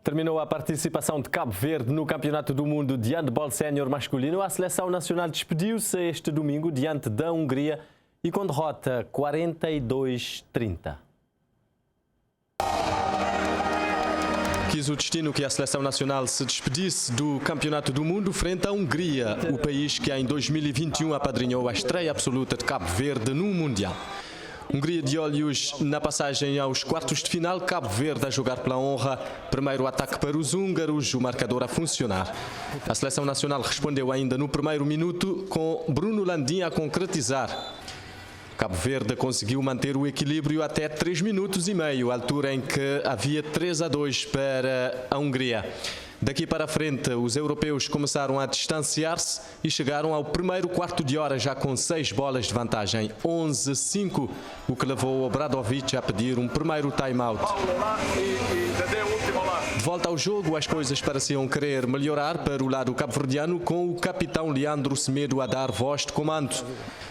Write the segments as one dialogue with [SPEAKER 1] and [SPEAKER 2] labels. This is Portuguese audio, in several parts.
[SPEAKER 1] Terminou a participação de Cabo Verde no Campeonato do Mundo de Handball Sénior masculino. A seleção nacional despediu-se este domingo diante da Hungria e com derrota 42-30. Quis o destino que a seleção nacional se despedisse do Campeonato do Mundo frente à Hungria, o país que em 2021 apadrinhou a estreia absoluta de Cabo Verde no Mundial. Hungria de olhos na passagem aos quartos de final, Cabo Verde a jogar pela honra. Primeiro ataque para os húngaros, o marcador a funcionar. A seleção nacional respondeu ainda no primeiro minuto com Bruno Landim a concretizar. Cabo Verde conseguiu manter o equilíbrio até 3 minutos e meio, altura em que havia 3-2 para a Hungria. Daqui para a frente, os europeus começaram a distanciar-se e chegaram ao primeiro quarto de hora já com 6 bolas de vantagem, 11-5, o que levou Obradovic a pedir um primeiro time-out. De volta ao jogo, as coisas pareciam querer melhorar para o lado cabo-verdiano, com o capitão Leandro Semedo a dar voz de comando.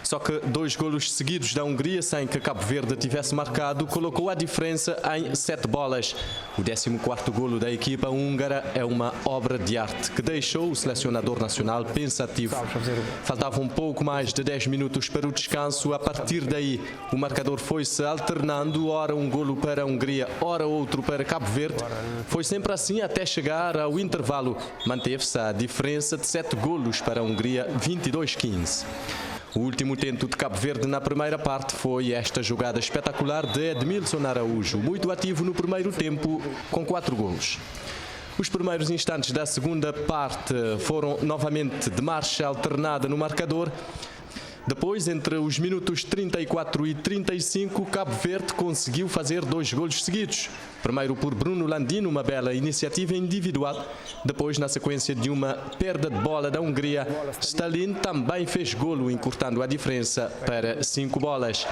[SPEAKER 1] Só que 2 golos seguidos da Hungria, sem que Cabo Verde tivesse marcado, colocou a diferença em 7 bolas. O 14º golo da equipa húngara é uma obra de arte que deixou o selecionador nacional pensativo. Faltava um pouco mais de 10 minutos para o descanso. A partir daí, o marcador foi-se alternando, ora um golo para a Hungria, ora outro para Cabo Verde. Foi sempre assim até chegar ao intervalo. Manteve-se a diferença de 7 golos para a Hungria, 22-15. O último tento de Cabo Verde na primeira parte foi esta jogada espetacular de Edmilson Araújo, muito ativo no primeiro tempo, com 4 golos. Os primeiros instantes da segunda parte foram novamente de marcha alternada no marcador. Depois, entre os minutos 34 e 35, Cabo Verde conseguiu fazer 2 golos seguidos. Primeiro por Bruno Landim, uma bela iniciativa individual. Depois, na sequência de uma perda de bola da Hungria, Stalin também fez golo, encurtando a diferença para 5 bolas.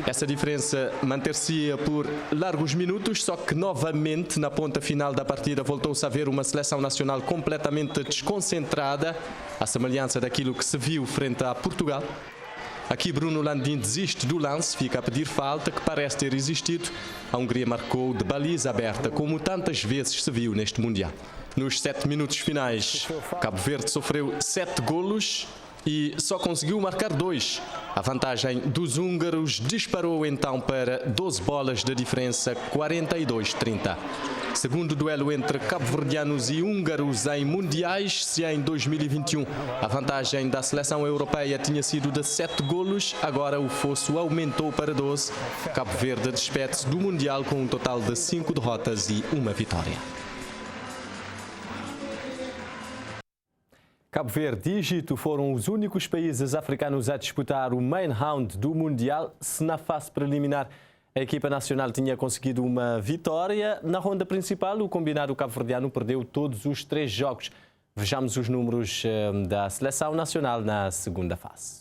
[SPEAKER 1] Essa diferença manter-se-ia por largos minutos, só que novamente na ponta final da partida voltou-se a ver uma seleção nacional completamente desconcentrada, à semelhança daquilo que se viu frente a Portugal. Aqui Bruno Landim desiste do lance, fica a pedir falta, que parece ter existido. A Hungria marcou de baliza aberta, como tantas vezes se viu neste Mundial. Nos 7 minutos finais, Cabo Verde sofreu 7 golos e só conseguiu marcar 2. A vantagem dos húngaros disparou então para 12 bolas de diferença, 42-30. Segundo duelo entre cabo-verdianos e húngaros em mundiais, se em 2021 a vantagem da seleção europeia tinha sido de 7 golos, agora o fosso aumentou para 12. Cabo Verde despede-se do mundial com um total de 5 derrotas e 1 vitória. Cabo Verde e Egito foram os únicos países africanos a disputar o main round do Mundial. Se na fase preliminar a equipa nacional tinha conseguido uma vitória, na ronda principal o combinado cabo-verdiano perdeu todos os 3 jogos. Vejamos os números da seleção nacional na segunda fase.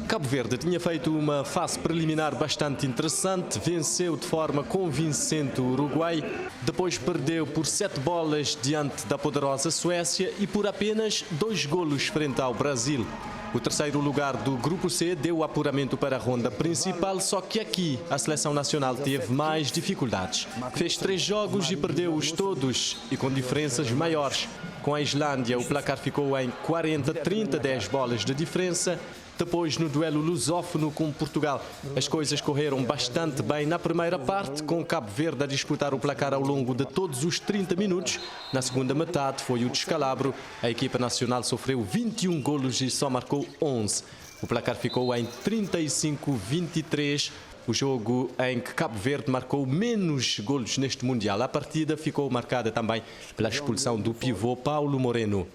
[SPEAKER 1] Cabo Verde tinha feito uma fase preliminar bastante interessante, venceu de forma convincente o Uruguai, depois perdeu por 7 bolas diante da poderosa Suécia e por apenas 2 golos frente ao Brasil. O terceiro lugar do Grupo C deu o apuramento para a ronda principal, só que aqui a seleção nacional teve mais dificuldades. Fez 3 jogos e perdeu-os todos, e com diferenças maiores. Com a Islândia, o placar ficou em 40-30, 10 bolas de diferença. Depois, no duelo lusófono com Portugal, as coisas correram bastante bem na primeira parte, com Cabo Verde a disputar o placar ao longo de todos os 30 minutos. Na segunda metade foi o descalabro. A equipa nacional sofreu 21 golos e só marcou 11. O placar ficou em 35-23. O jogo em que Cabo Verde marcou menos golos neste Mundial. A partida ficou marcada também pela expulsão do pivô Paulo Moreno.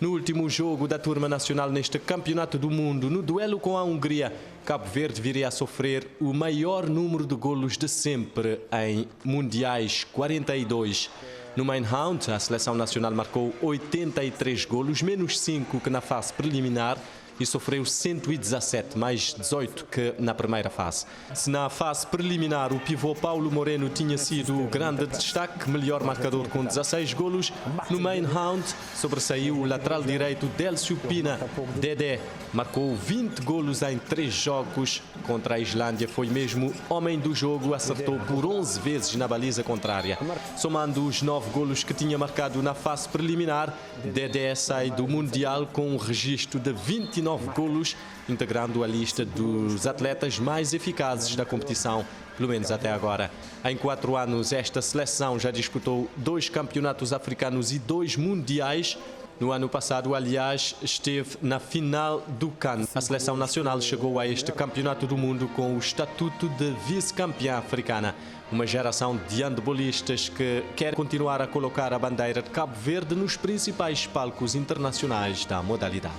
[SPEAKER 1] No último jogo da turma nacional neste Campeonato do Mundo, no duelo com a Hungria, Cabo Verde viria a sofrer o maior número de golos de sempre em mundiais, 42. No main round, a seleção nacional marcou 83 golos, menos 5 que na fase preliminar. e sofreu 117, mais 18 que na primeira fase. Se na fase preliminar o pivô Paulo Moreno tinha sido o grande destaque, melhor marcador com 16 golos, no main round sobressaiu o lateral direito Délcio Pina. Dedé marcou 20 golos em 3 jogos contra a Islândia, foi mesmo homem do jogo, acertou por 11 vezes na baliza contrária. Somando os 9 golos que tinha marcado na fase preliminar, Dedé sai do Mundial com um registro de 29 golos, integrando a lista dos atletas mais eficazes da competição, pelo menos até agora. Em 4 anos, esta seleção já disputou 2 campeonatos africanos e 2 mundiais. No ano passado, aliás, esteve na final do CAN. A seleção nacional chegou a este campeonato do mundo com o estatuto de vice-campeã africana. Uma geração de handebolistas que quer continuar a colocar a bandeira de Cabo Verde nos principais palcos internacionais da modalidade.